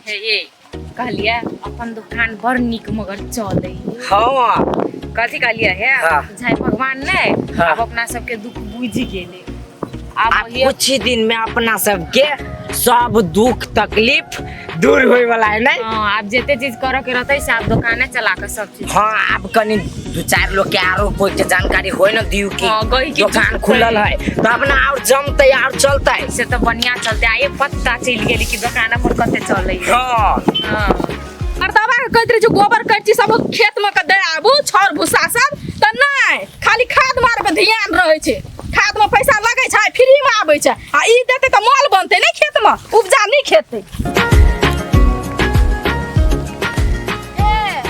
ये कहलिया अपन दुकान बड़ निक मगर चले। हाँ कथी कहलिया है हाँ। जय भगवान ने हाँ। अब अपना सबके दुख बुझ गेले। अब कुछ ही दिन में अपना सबके सब दुख तकलीफ दूर होए वाला है नहीं। हाँ आप जेते चीज करे के रहते से आप दुकाने चला के सब चीज। हाँ अब कनी दो चार लोग के आरो कोई के जानकारी होए न दियो की दुकान खुलल है तो अपना और जमते और चलते से तो बढ़िया चलते आए पता चल गेली कि दुकान अपन कते चले। हाँ हां अर्धवा कहत रही जो गोबर करची सब खेत में के दे आबू छर भूसा सब त नहीं खाली खाद मार पे ध्यान रहे छे। खाद में पैसा लगे छै फ्री में आबै छै आ ई देते त मोल बनते नहीं खेत में उपजा नहीं खेते। ए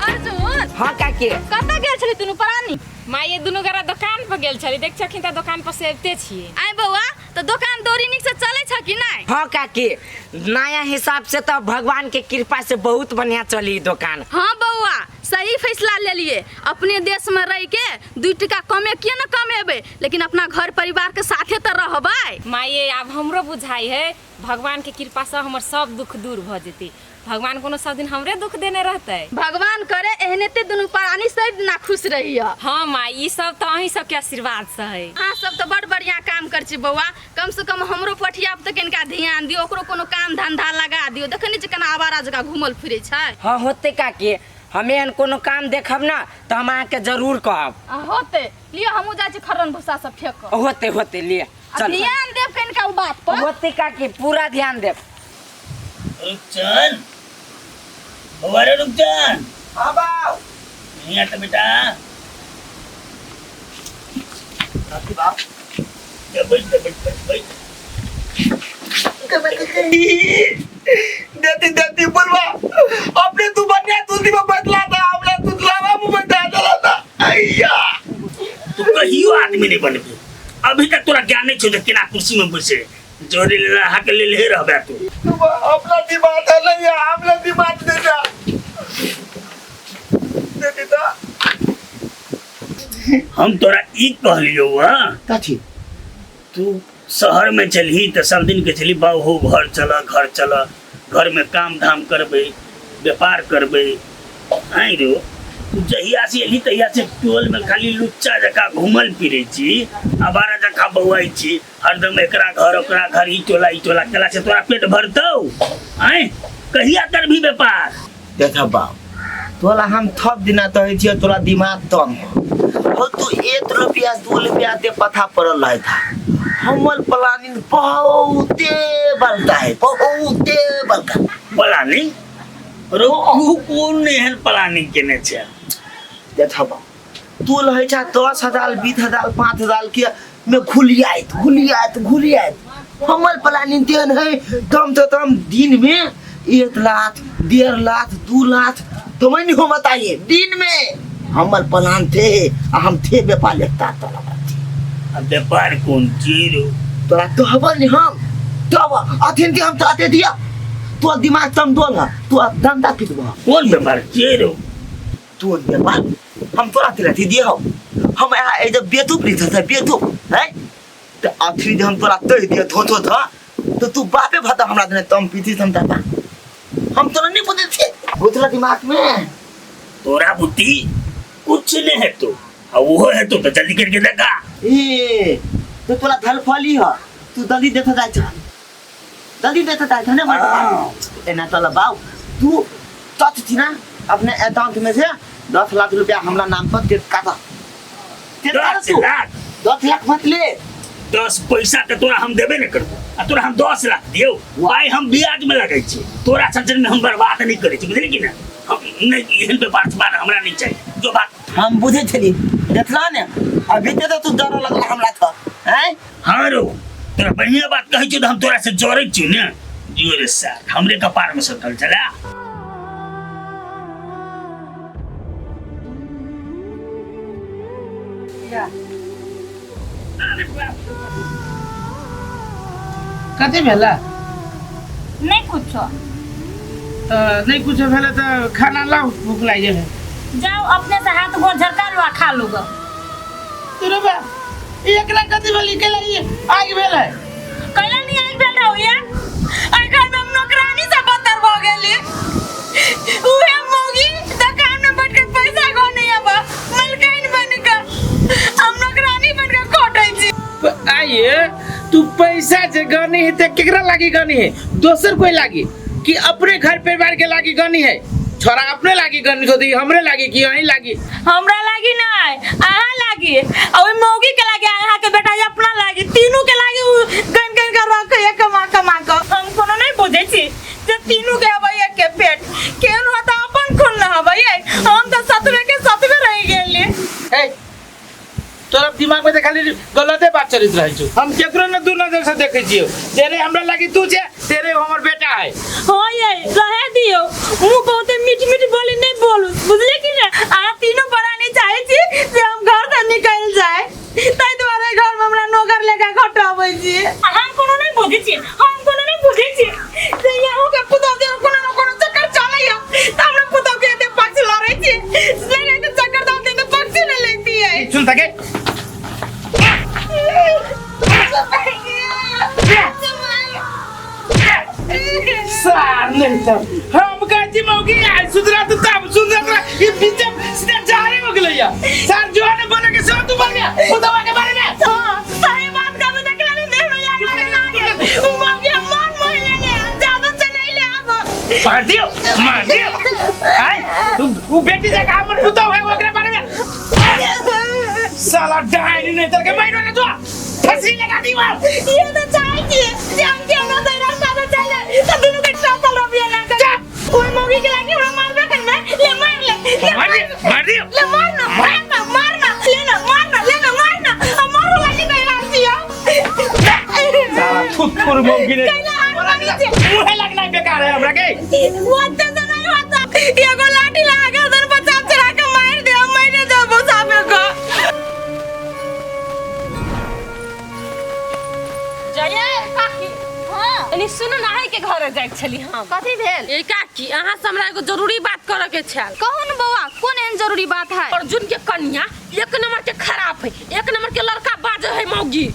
अर्जुन हाँ काके कत गेल छली तू प्राणी माँ ये दोनों गरा दुकान पर गेल छली देख छखिन त दुकान पर सेवते छिए। आइ बौआ तो दुकान दौरी निक से चले छ कि नहीं। हाँ काके नया हिसाब से तो भगवान के कृपा से बहुत बढ़िया चली दुकान। हाँ बउआ सही फैसला ले लिए अपने देश में रह के 2 टका कमे किए न कमेबे लेकिन अपना घर परिवार के साथे तो रहबै। माँ ये अब हमरो बुझाई है भगवान के कृपा से हमर सब दुख दूर भ जेती। भगवान कोनो सब दिन हमरे दुख देने रहते। भगवान करे एहनेते दुनु प्राणी सब ना खुश रहिया। हाँ माँ ये सब तो अही सब के आशीर्वाद से है। हाँ सब तो बड़ बढ़िया काम कर छी बउआ कम से कम हमरो पठिया पे कनिका ध्यान दियो ओकरो कोनो काम धंधा लगा दियो देखनी जे केना आवारा जगह घुमल फिरे छै। हाँ होते काके हमें एहन कोनो काम देखब ना तो हम आके जरूर कहब। होते लियो हमहु जा छी खरन भूसा सब फेंक होते होते लिए चल ध्यान देब कनिका उ बात पर। होते काके पूरा ध्यान देब। रुकचन हमारे रुकचन हाँ बाप नहीं आता बेटा आपकी बाप देती बोलवा अपने तू बनया तुलसी में बदला था हमने तुलवा मुंह में डाला था अय्या तू कहियो आदमी नहीं बन पे अभी तक तोरा ज्ञान नहीं छोड़ केना कुर्सी में बैसे जोरी ले रहा के ले रहबे तू अपना दिमाग है नहीं हमने दिमाग दे जा दे दा हम तोरा ई कहलियो हां कथी तू शहर में चलही तो सब दिन के चली बाबू हो घर चल घर में काम धाम करबे व्यापार करबे आई रो तू जहिया से एली तहिया से टोल में खाली लुच्चा जका घूमल फिरे छी आवारा जका बौआई छी हरदम एकरा घर ओकरा घर ई टोला केला से तोरा पेट भरतौ आई कहिया करबी व्यापार देखा बाप तोला हम थप दिना तहे छिए तोरा दिमाग तंग हो तू 1 रुपया 2 रुपया दे पथा पड़ल रहे था हमल प्लानिंग बहुते बड़का है बहुते बड़का प्लानिंग रो तू कौन एहन प्लानिंग केने छै देखा बाप तू लहे छा 10,000 20,000 5,000 के में घुलियात हमल प्लानिंग तेन है दम तो दम दिन में 1 लाख 1.5 लाख 2 लाख तो मैं नहीं हो बताइए दिन में हमल प्लान थे हम थे व्यापार लेता तोला अब व्यापार कौन चीज तोरा तो हबल नहीं हम तब अथिन के हम ताते दिया तो दिमाग तम दोल तू धंधा पिटवा कौन व्यापार चीज तू व्यापार हम तोरा दिला दिए हम ए जब बेतुप नहीं था बेतुप है तो आखिरी हम तोरा तह दिए थो था तो तू बापे भता हमरा देने तम पीती तम दादा हम तोरा नहीं बुझे थे बुझला दिमाग में तोरा बुद्धि कुछ नहीं है तो वो है तो जल्दी करके देखा ए तो तोरा धल फली है तू जल्दी देखा जाय छ जल्दी देखा जाय छ ना एना तोला बाऊ तू तत थी ना अपने अकाउंट में से 10 लाख रुपया हमरा नाम पर दे काटा 10 लाख 10 लाख मत ले 10 पैसा के तोरा हम देबे नहीं करबो आ तोरा हम 10 लाख दियो पाई हम ब्याज में लगाई छी तोरा संचन में हम बर्बाद नहीं करे छी बुझली कि ना हम नहीं एहन व्यापार बार हमरा नहीं चाहिए जो बात हम बुझे छली देखला ने अभी तो तू डर लगला हमरा था हैं हां रो तोरा बढ़िया बात कहि छी तो हम तोरा से जोरै छी ने जियो रे साथ हमरे कपार में सटल चला कते भेला नहीं कुछ तो नहीं कुछ भेला तो खाना लाओ भूख लागे है जाओ अपने से हाथ गोड़ झटका लो खा लोगा तेरे बा एकरा कते भेली के लिए आग भेला कैला नहीं आग भेल रहो ये आई घर में नौकरानी से बदतर हो गेल पैसा जे गनी है ते केकरा लागी गनी है? दोसर कोई लागी कि अपने घर परिवार के लागी गनी है? छोरा अपने लागी गनी तो दी हमरे लागी कि यहीं लागी? हमरा लागी नहीं, अहाँ लागी और मौगी के लागी, अहाँ के बेटा अपना लागी, तीनों के लागी गन गन कर रख एक कमा कमा के। हम कोनो नहीं बुझे छी जे तीनों के हवै एक के पेट केन होता अपन खून न हवै। हम तो सतवे रह गेली। ए तोरा दिमाग में खाली गलते बात चलित रहे छ। हम केकरो न दू नजर से देखे छियो। तेरे हमरा लागी तू छे, तेरे हमर बेटा है। हां ये रहे दियो, मु बहुत मीठी मीठी बोली नहीं बोलू, बुझले कि ना? आ तीनों बरानी चाहे छी जे हम घर से निकल जाए, ताई तुम्हारे घर में हमरा नौकर लेके खटाबै छी। हम कोनो नहीं बुझे छी, हम कोनो नहीं बुझे छी जे यहू के पुतौ दे कोनो न कोनो चक्कर चलैया, त हमरा पुतौ के एते पक्ष लड़ै छी, ले के चक्कर दाव दे पक्ष नहीं लेती है। सुन तके सार नहीं तो हम कहती मौगी आज सुधरा तो तब सुधरा ये पीछे सीधा जा रहे हो गया सार जो ने बोले के सब तू बोल गया वो दवा के बारे में। हां सही बात का बता के नहीं हो यार, वो मौगी मन ले ज्यादा चले ले अब मार दियो हाय तू बेटी से काम मत पूछो है वो के बारे में। साला डायरी नहीं तो के मारो ना तू फंसी लगा दी मार ये तो चाहिए जान के ना तेरा सादा चले तो दोनों के साथ चलो भी ना कर कोई मौगी के लागी हमरा मार दे करना ले मार दियो ले मारना हमारो लागी नहीं रासिया साला खुद मौगी ने मुंह लगना बेकार है हमरा के वो तो नहीं होता ये को लाठी लगा कर 50 चढ़ा के मार दे मैंने जो वो सामने को जय काकी। हां तनी सुन ना है के घर जाय छली हम। कथी भेल? ए काकी अहाँ से हमरा एगो जरूरी बात करे के छल। कहू न बौआ, कोन एहन जरूरी बात है? अर्जुन के कन्या एक नंबर के खराब है, एक नंबर के लड़का बाज है मौगी,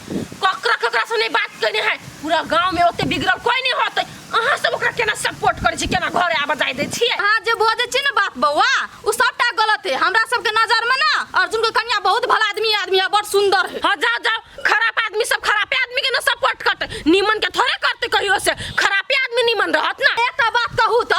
ककरा से नहीं बात करने है, पूरा गांव में ओते बिगड़ल कोई नहीं होते। अहाँ सब ओकरा केना सपोर्ट करे छी, केना घरे आबा जाय दे छी? हां जे भोजे छी न बात बौआ, उ सबटा गलत है। हमरा सब के नजर में ना अर्जुन के कन्या बहुत भला आदमी है, बड़ सुंदर है। हां जाओ खराब आदमी सब खराब आदमी के ना सपोर्ट करते, निमन के थोड़े करते कहियो से। खराब आदमी निमन रहत ना। एकटा बात कहू त,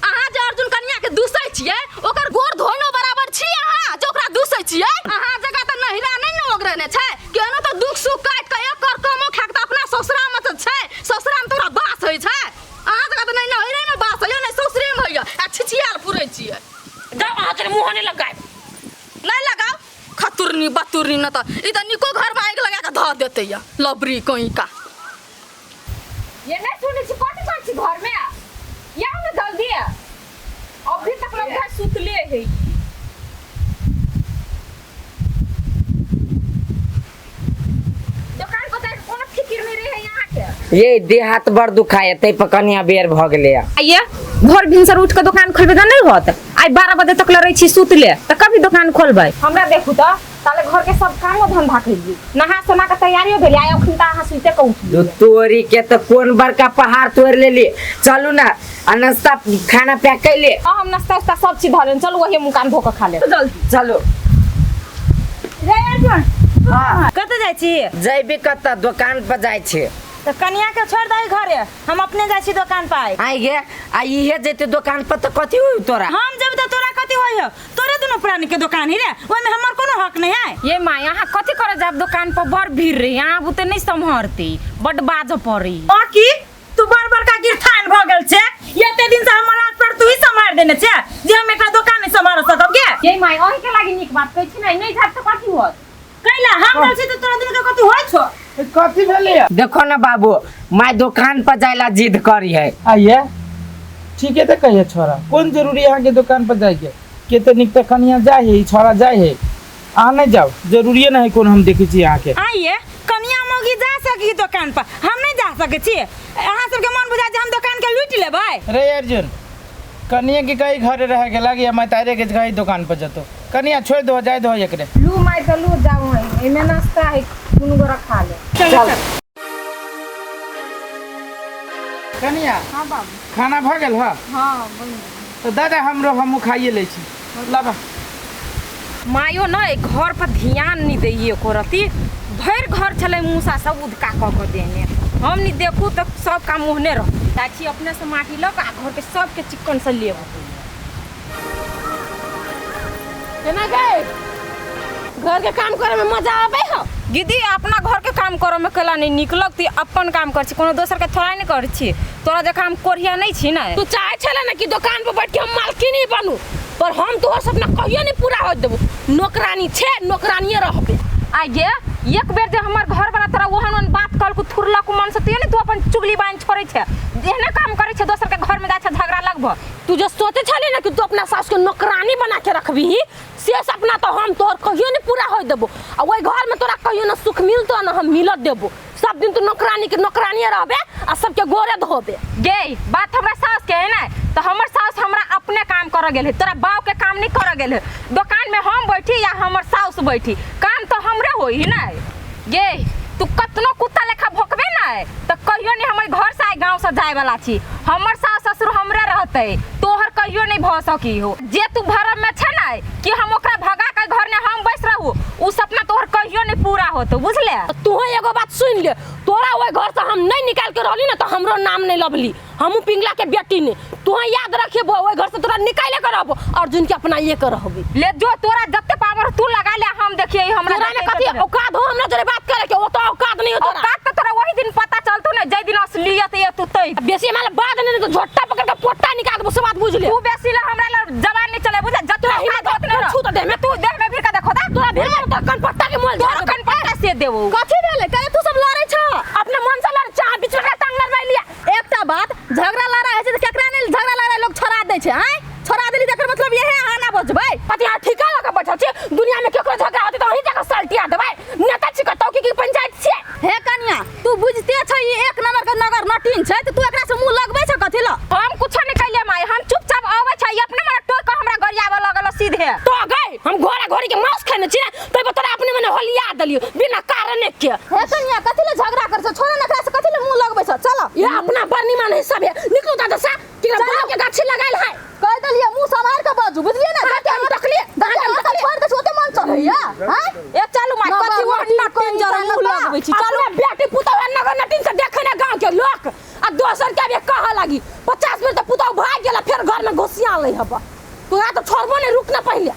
अहाँ जे अर्जुन कन्या के दूसै छियै, ओकर गोर धोनो बराबर छी अहाँ जे ओकरा दूसै छियै। अहाँ जगह त नहिरा नहीं न ओगरने छै, केनो त दुख सुख काट के एक कर कमो खाक त अपना ससुरा में त छै, ससुरा में तोरा बास होय छै। अहाँ जगह त नहीं नहिरे में बास होय, नहीं ससुरे में होय, आ छिछियाल पुरै छियै। जाओ अहाँ के मुंह नहीं लगाए, नहीं लगाओ खतुरनी बतुरनी न त ई त निको घर में आग लगा के ध देते या लबरी कहीं का। ये नहीं सुने छी कथि कर छी घर में? यहाँ में जल्दी है, अभी तक लोग घर सुतले है। दुकान पर जाके कोनो फिक्र नहीं रहे यहाँ के। ये देह हाथ बड़ दुखाए तै पकनिया बेर भ गेले। आइए भोर भिनसर उठ के दुकान खोलबे त नहीं होत। आई 12 बजे तक रही छी सुतले त कभी दुकान खोलबै? हमरा देखू त ताले घर के सब काम धंधा कइली, नहा सोना के तैयारी भेल, आय अखन त अहाँ सुते के उठली। तोरी के त कोन बड़का पहाड़ तोड़ लेली। चलू ना नाश्ता खाना पैक कैले। हां हम नाश्ता उस्ता सब चीज धरन, चलू वही मुकान धो के खा ले जल्दी। चलो रे अर्जुन हां कत जाय छी? जैबे कत दुकान पर जाय छे। त कन्या के छोड़ दई घरे, हम अपने जाय छी दुकान पर। आई गे आ इहे जैते दुकान पर त कथि होई तोरा? हम जब त तोरा कथि होय हो? तोरे दुनो प्राणी के दुकान ही रे, ओय में हमर कोनो हक नहीं है। ये माँ यहाँ कथी करे जाब दुकान पर बड़ भीड़ रही, यहाँ बुते नहीं संभरती, बड़ बाज पड़ी। की तू बार का गिरथान भ गेल छे, एते दिन से हमर हाथ पर तू ही संभाल देने छे जे हम एकरा दुकान नहीं संभाल सकब के। ये माँ ओही के लागी निक बात कहै छी नहीं जाब त कथी होत? कैला हम रहै छी त तोरा दुनो के कथि होय छो? कथी भेले? देखो ना बाबू, मैं दुकान पर जाइला जिद करी है। आइए ठीक है तो कहिए छोरा कौन जरूरी यहाँ के दुकान पर जाए के तो निक तो कनिया जाए है छोरा जाए है। अहाँ नहीं जाओ, जरूरी नहीं कौन हम देखे छी यहाँ के। आइए कनिया मौगी जा सकी दुकान पर, हम नहीं जा सके छी। अहाँ सब के मन बुझा जे हम दुकान के लूट लेबै? रे अर्जुन कनिया के कई घरे रह के लगी मैं तारे के कहीं दुकान पर जतो, कनिया छोड़ दो जाए दो एकरे। लू माई तो लू जाओ है, एमे नाश्ता है कुनु गोरा खा ले। चल कनिया हां बाबू। खाना भ गेल ह? हां बन। तो दादा हमू खाइए ले छी। लाबा मायो न घर पर ध्यान नहीं दैये को रती, भर घर चले मूसा सब उदका क देने। हम नहीं देखू तो सब काम मुहने रह ताकि अपने से माटी लग आ घर के सबके चिकन से लेब केना गए घर के काम करे में मजा आवे हो दीदी अपना घर के काम करो में कला नहीं निकलक ती अपन काम कर छी कोनो दोसर के थोड़ा नहीं कर छी तोरा जे काम कोरिया नहीं छी ना तू चाहे छले ना कि दुकान पर बैठ के हम मालकिन ही बनू पर हम तोहर सपना कहियो नहीं पूरा हो देबू नौकरानी छे नौकरानिए रहबे आ गे एक बेर जे हमर घर वाला तोरा ओहन बात कल को थुरला को मन से तू नहीं तू अपन चुगली बाइन छोड़े छे एहने काम करे छे दोसर के घर में जाय छे झगड़ा लगभ तू जो सोचे छले ना कि तू अपना सास के नौकरानी बना के रखबी से सपना तो हम तोहर कहियो नहीं पूरा हो देबू आ ओई घर में तोरा कहियो ना सुख मिलतो ना हम मिलत देबू सब दिन तू नौकरानी के नौकरानिए रहबे आ सबके गोरे धोबे गे बात हमरा सास के है ना तो हमर सास हमरा अपने काम कर गेल है तोरा बाव के काम नहीं कर गेल है दुकान में हम बैठी या हमर सास बैठी काम तो हमरे होई ना गे तू कतनो कुत्ता लेखा भोकबे ना तो कहियो नहीं हमर घर से गांव से जाए वाला छी हमर सास ससुर हमरे रहते तोहर कहियो नहीं भ सकी हो जे तू भरम में छे ना कि हम ओकरा भगा के घर में हम बैस रहू उ सपना तोहर कहियो नहीं पूरा होतो बुझले तू एगो बात सुन ले तोरा ओई घर से हम नहीं निकाल के रहली ना तो हमरो नाम नहीं लबली हमू पिंगला के बेटी ने तू याद रखे ओई घर से तोरा निकाले के रहबो अर्जुन के अपना ये कर रहबी ले जो तोरा जत्ते पावर तू लगा ले हम देखिए हमरा तोरा ने कथि औकात हो हमरा जरे बात करे के ओ तो औकात नहीं हो तोरा औकात तो तोरा वही दिन पता चलतो ना जय दिन असलियत ये तू तई बेसी माले बाद नहीं तो झोट्टा पकड़ के पोट्टा निकाल देबो से बात बुझ ले तू बेसी ला हमरा ला जवान नहीं चले बुझा जत्ते औकात होत ना छू तो दे में तू देख में फिर का देखो ता तोरा भीड़ में तो कनपट्टा के मोल तोरा कनपट्टा से देबो कथी भेले काहे तू सब लड़ै छ अपने मन से लड़ चाह बीच में टांग लड़वाई लिया एकटा बात झगड़ा लड़ा है त केकरा ने झगड़ा लड़ा लोग छोड़ा दे छै हैं छोड़ा देली तकर मतलब यही अहाँ ना बचबै पति हां ठिका लगा बैठल छी दुनिया में केकरो झगड़ा होते तो वही जगह सल्टिया देबै नेता छी कतौ की पंचायत छी हे कन्या तू बुझते छ ई एक नंबर के नगर नटीन छै त तू एकरा से मुंह लगबै छ कथि ल हम कुछ नहीं कइले माई हम चुपचाप आवे छै अपने मार टोक के हमरा गरियावा लगल सीधे तो गए हम घोड़ा घोड़ी के मांस खाने छी तो तोरा अपने मने होलिया दलियो बिना कारण के हे कन्या कथि ल झगड़ा कर छ छोरा नकरा से कथि ल मुंह लगबै छ चल ये अपना बरनी मान है सब है निकलो दादा सा कि बाल के गाछी लगाइल है कह दलिए मुंह संभाल के बाजू बुझलिए ना हाथ हम तकलिए दांत हम छोड़ दे ओते मन चढ़ैया हैं ए चलू माई कथि वो नटीन जरा मुंह लगबै छी चलो बेटी पुतवा नगर नटीन से देखे ना गांव के लोग आ दोसर के भी कहा लगी 50 मिनट तो पुतवा भाग गेला फिर घर में घुसिया ले हबा तोरा तो छोड़बो नहीं रुकना पहले